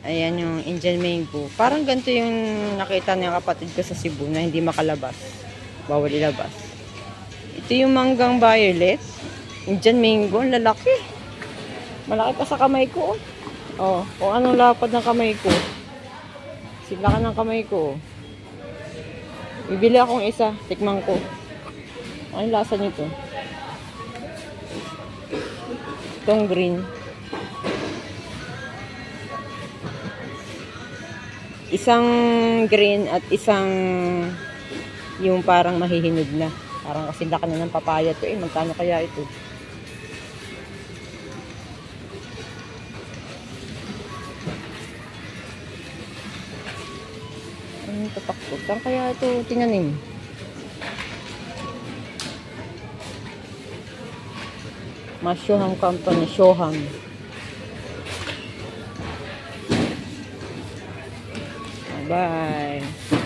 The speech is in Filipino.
Ayan yung Indian mango. Parang ganito yung nakita ng kapatid ko sa Cebu na hindi makalabas. Bawal ilabas. Ito yung manggang violet. Indian mango. Ang lalaki. Malaki pa sa kamay ko. Oh, kung anong lapad ng kamay ko. Sila ka ng kamay ko. Bibili akong isa. Tikman ko. Ano yung lasa nito? Itong green. Isang green at isang yung parang mahihinog na. Parang kasi laki na ng papaya to. Magkano kaya ito? Anong tatakot? Saan kaya ito tinanim? Shoham Company. Shoham. Bye.